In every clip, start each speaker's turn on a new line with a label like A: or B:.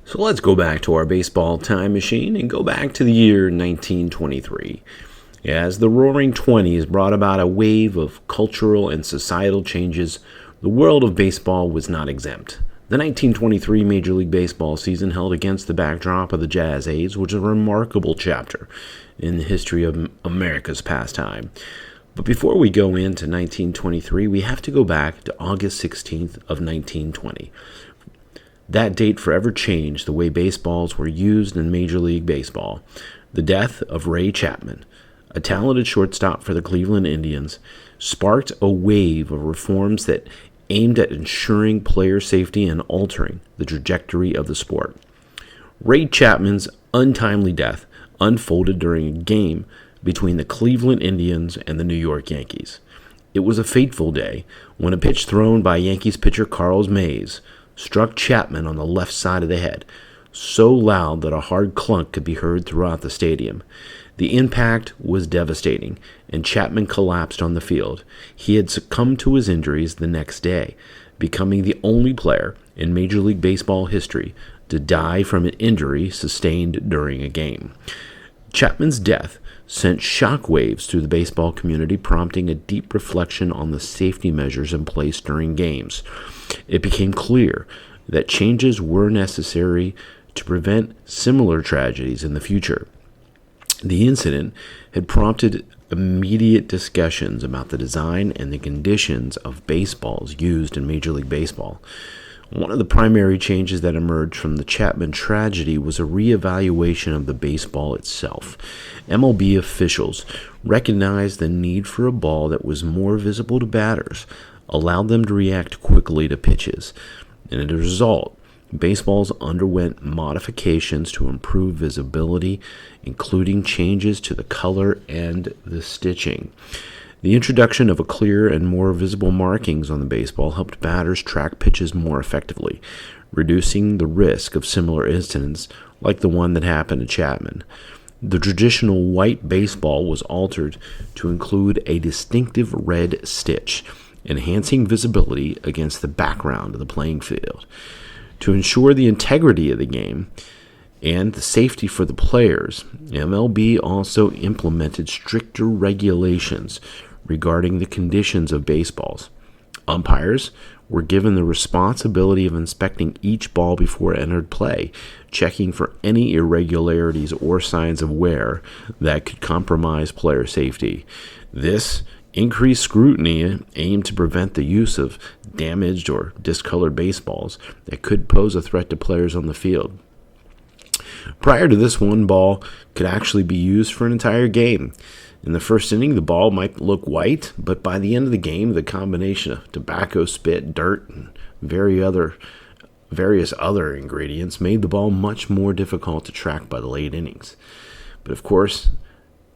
A: So let's go back to our baseball time machine and go back to the year 1923. As the Roaring Twenties brought about a wave of cultural and societal changes, the world of baseball was not exempt. The 1923 Major League Baseball season held against the backdrop of the Jazz Age, which was a remarkable chapter in the history of America's pastime. But before we go into 1923, we have to go back to August 16th of 1920. That date forever changed the way baseballs were used in Major League Baseball. The death of Ray Chapman, a talented shortstop for the Cleveland Indians, sparked a wave of reforms that aimed at ensuring player safety and altering the trajectory of the sport. Ray Chapman's untimely death unfolded during a game between the Cleveland Indians and the New York Yankees. It was a fateful day when a pitch thrown by Yankees pitcher Carl Mays struck Chapman on the left side of the head, so loud that a hard clunk could be heard throughout the stadium. The impact was devastating, and Chapman collapsed on the field. He had succumbed to his injuries the next day, becoming the only player in Major League Baseball history to die from an injury sustained during a game. Chapman's death sent shockwaves through the baseball community, prompting a deep reflection on the safety measures in place during games. It became clear that changes were necessary to prevent similar tragedies in the future. The incident had prompted immediate discussions about the design and the conditions of baseballs used in Major League Baseball. One of the primary changes that emerged from the Chapman tragedy was a reevaluation of the baseball itself. MLB officials recognized the need for a ball that was more visible to batters, allowed them to react quickly to pitches, and as a result, baseballs underwent modifications to improve visibility, including changes to the color and the stitching. The introduction of a clearer and more visible markings on the baseball helped batters track pitches more effectively, reducing the risk of similar incidents like the one that happened to Chapman. The traditional white baseball was altered to include a distinctive red stitch, enhancing visibility against the background of the playing field. To ensure the integrity of the game and the safety for the players, MLB also implemented stricter regulations regarding the conditions of baseballs. Umpires were given the responsibility of inspecting each ball before it entered play, checking for any irregularities or signs of wear that could compromise player safety. This increased scrutiny aimed to prevent the use of damaged or discolored baseballs that could pose a threat to players on the field. Prior to this, one ball could actually be used for an entire game. In the first inning, the ball might look white, but by the end of the game, the combination of tobacco spit, dirt, and various other ingredients made the ball much more difficult to track by the late innings. But of course,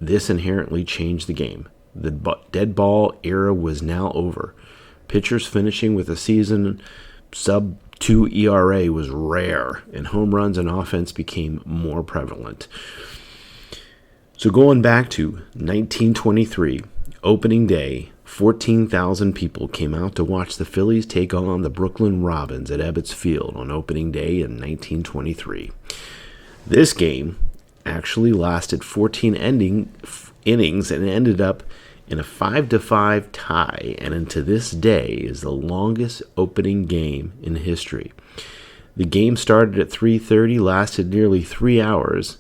A: this inherently changed the game. The dead ball era was now over. Pitchers finishing with a season sub-2 ERA was rare, and home runs and offense became more prevalent. So going back to 1923, opening day, 14,000 people came out to watch the Phillies take on the Brooklyn Robins at Ebbets Field on opening day in 1923. This game actually lasted 14 innings and ended up in a 5-5 tie, and to this day is the longest opening game in history. The game started at 3:30, lasted nearly 3 hours,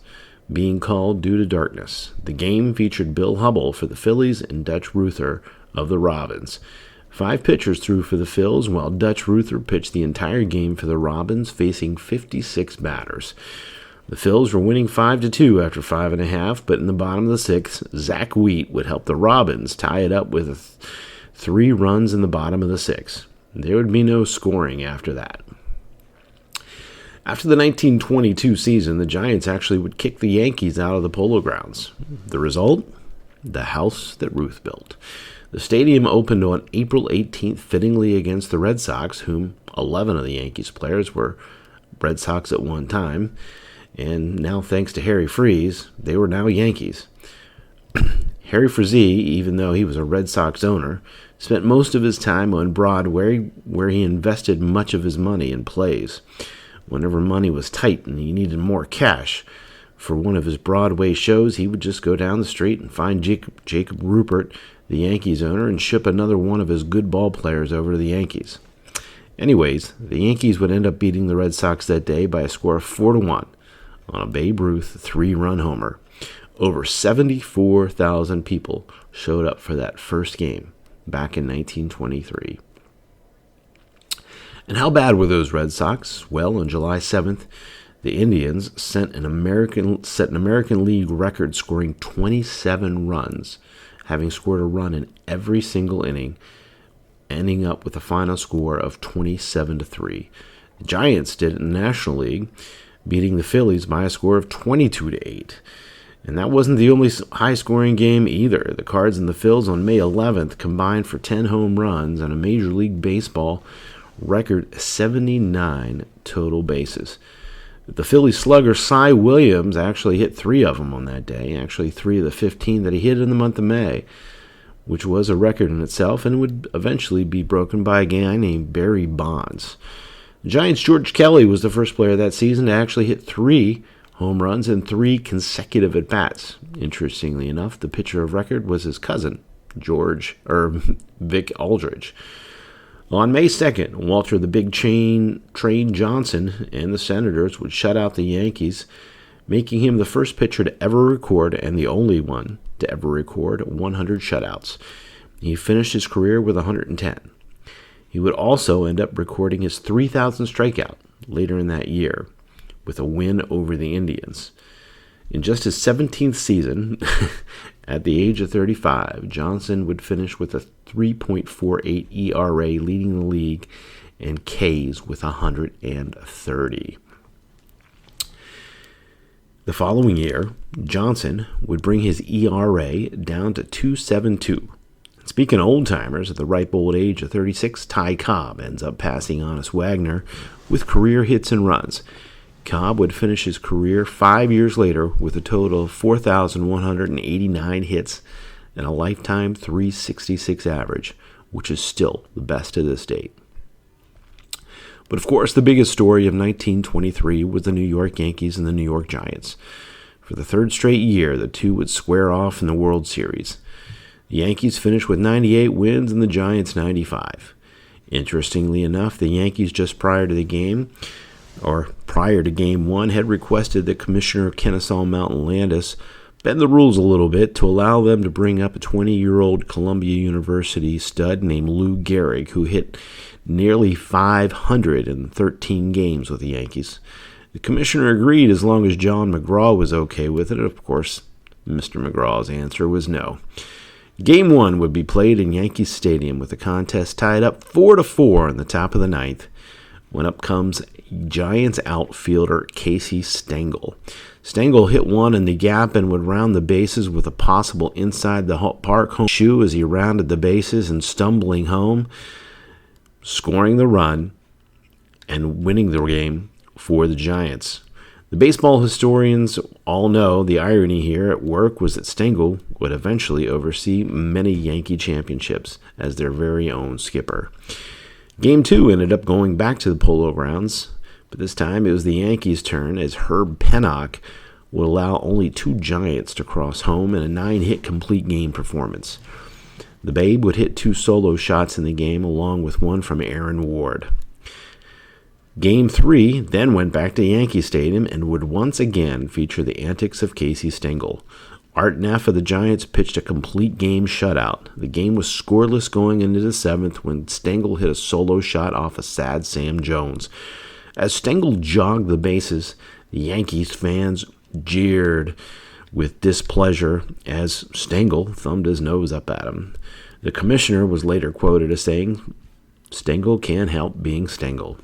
A: being called due to darkness. The game featured Bill Hubbell for the Phillies and Dutch Ruther of the Robins. 5 pitchers threw for the Phils, while Dutch Ruther pitched the entire game for the Robins, facing 56 batters. The Phils were winning 5-2 after 5.5, but in the bottom of the 6th, Zach Wheat would help the Robins tie it up with 3 runs in the bottom of the 6th. There would be no scoring after that. After the 1922 season, the Giants actually would kick the Yankees out of the Polo Grounds. The result? The house that Ruth built. The stadium opened on April 18th, fittingly against the Red Sox, whom 11 of the Yankees players were Red Sox at one time. And now, thanks to Harry Freese, they were now Yankees. Harry Freese, even though he was a Red Sox owner, spent most of his time on Broadway, where he invested much of his money in plays. Whenever money was tight and he needed more cash for one of his Broadway shows, he would just go down the street and find Jacob Rupert, the Yankees owner, and ship another one of his good ball players over to the Yankees. Anyways, the Yankees would end up beating the Red Sox that day by a score of 4-1 on a Babe Ruth 3-run homer. Over 74,000 people showed up for that first game back in 1923. And how bad were those Red Sox? Well, on July 7th, the Indians set an American League record, scoring 27 runs, having scored a run in every single inning, ending up with a final score of 27-3. The Giants did it in the National League, beating the Phillies by a score of 22-8. And that wasn't the only high-scoring game either. The Cards and the Phils on May 11th combined for 10 home runs and a Major League Baseball record 79 total bases. The Philly slugger Cy Williams actually hit 3 of them on that day, actually 3 of the 15 that he hit in the month of May, which was a record in itself and would eventually be broken by a guy named Barry Bonds. The Giants' George Kelly was the first player that season to actually hit 3 home runs in 3 consecutive at-bats. Interestingly enough, the pitcher of record was his cousin, Vic Aldridge. On May 2nd, Walter the Big Train Johnson and the Senators would shut out the Yankees, making him the first pitcher to ever record and the only one to ever record 100 shutouts. He finished his career with 110. He would also end up recording his 3,000th strikeout later in that year with a win over the Indians. In just his 17th season, at the age of 35, Johnson would finish with a 3.48 ERA, leading the league in Ks with 130. The following year, Johnson would bring his ERA down to 2.72. Speaking of old-timers, at the ripe old age of 36, Ty Cobb ends up passing Honest Wagner with career hits and runs. Cobb would finish his career 5 years later with a total of 4,189 hits and a lifetime .366 average, which is still the best to this date. But of course, the biggest story of 1923 was the New York Yankees and the New York Giants. For the third straight year, the two would square off in the World Series. The Yankees finished with 98 wins and the Giants 95. Interestingly enough, the Yankees just prior to Game 1, had requested that Commissioner Kennesaw Mountain Landis bend the rules a little bit to allow them to bring up a 20-year-old Columbia University stud named Lou Gehrig, who hit nearly 500 in 13 games with the Yankees. The commissioner agreed as long as John McGraw was okay with it. Of course, Mr. McGraw's answer was no. Game 1 would be played in Yankee Stadium with the contest tied up 4-4 in the top of the ninth, when up comes Giants outfielder Casey Stengel. Stengel hit one in the gap and would round the bases with a possible inside the park home shoe as he rounded the bases and stumbling home, scoring the run and winning the game for the Giants. The baseball historians all know the irony here at work was that Stengel would eventually oversee many Yankee championships as their very own skipper. Game 2 ended up going back to the Polo Grounds, but this time it was the Yankees' turn as Herb Pennock would allow only 2 Giants to cross home in a 9-hit complete game performance. The Babe would hit 2 solo shots in the game along with one from Aaron Ward. Game 3 then went back to Yankee Stadium and would once again feature the antics of Casey Stengel. Art Neff of the Giants pitched a complete game shutout. The game was scoreless going into the 7th when Stengel hit a solo shot off a sad Sam Jones. As Stengel jogged the bases, the Yankees fans jeered with displeasure as Stengel thumbed his nose up at him. The commissioner was later quoted as saying, "Stengel can't help being Stengel."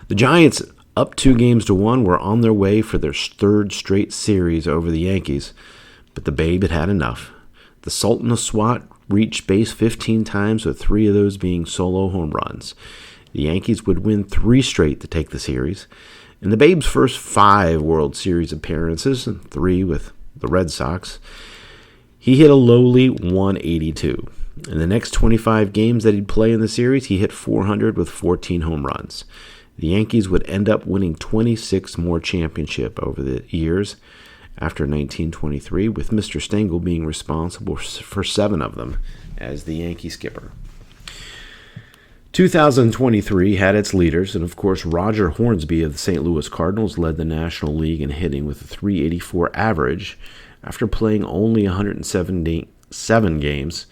A: The Giants, up 2-1, were on their way for their 3rd straight series over the Yankees, but the Babe had had enough. The Sultan of SWAT reached base 15 times, with 3 of those being solo home runs. The Yankees would win 3 straight to take the series. In the Babe's first 5 World Series appearances, and 3 with the Red Sox, he hit a lowly .182. In the next 25 games that he'd play in the series, he hit .400 with 14 home runs. The Yankees would end up winning 26 more championships over the years after 1923, with Mr. Stengel being responsible for 7 of them as the Yankee skipper. 2023 had its leaders, and of course Roger Hornsby of the St. Louis Cardinals led the National League in hitting with a .384 average after playing only 177 games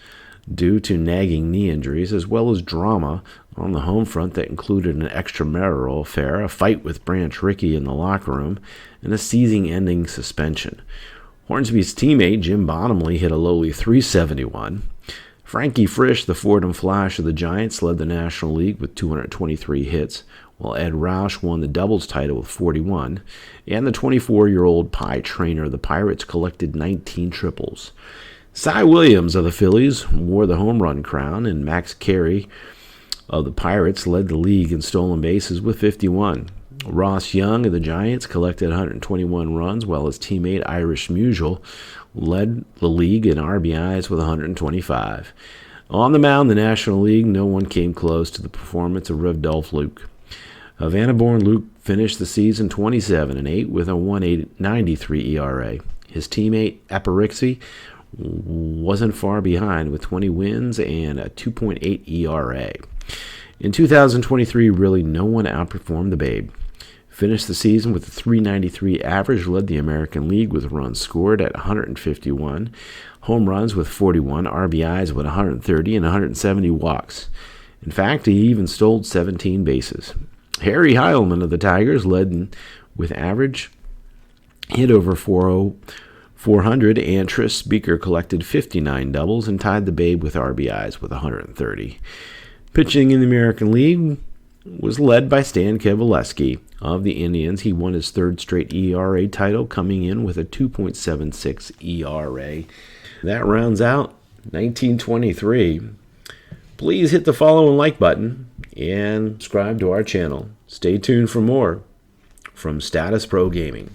A: due to nagging knee injuries, as well as drama on the home front that included an extramarital affair, a fight with Branch Rickey in the locker room, and a season-ending suspension. Hornsby's teammate Jim Bottomley hit a lowly .371. Frankie Frisch, the Fordham Flash of the Giants, led the National League with 223 hits, while Ed Roush won the doubles title with 41, and the 24-year-old Pie Trainer of the Pirates collected 19 triples. Cy Williams of the Phillies wore the home run crown, and Max Carey of the Pirates led the league in stolen bases with 51. Ross Young of the Giants collected 121 runs, while his teammate Irish Musial led the league in RBIs with 125. On the mound, the National League, no one came close to the performance of Rudolph Luke. Havana-born Luke finished the season 27-8 with a 1.93 ERA. His teammate Aparici wasn't far behind with 20 wins and a 2.8 ERA. In 2023, really no one outperformed the Babe. Finished the season with a .393 average, led the American League with runs scored at 151, home runs with 41, RBIs with 130, and 170 walks. In fact, he even stole 17 bases. Harry Heilman of the Tigers led with average hit over 400, and Tris Speaker collected 59 doubles and tied the Babe with RBIs with 130. Pitching in the American League was led by Stan Cavaleski of the Indians. He won his 3rd straight ERA title, coming in with a 2.76 ERA. That rounds out 1923. Please hit the follow and like button and subscribe to our channel. Stay tuned for more from Status Pro Gaming.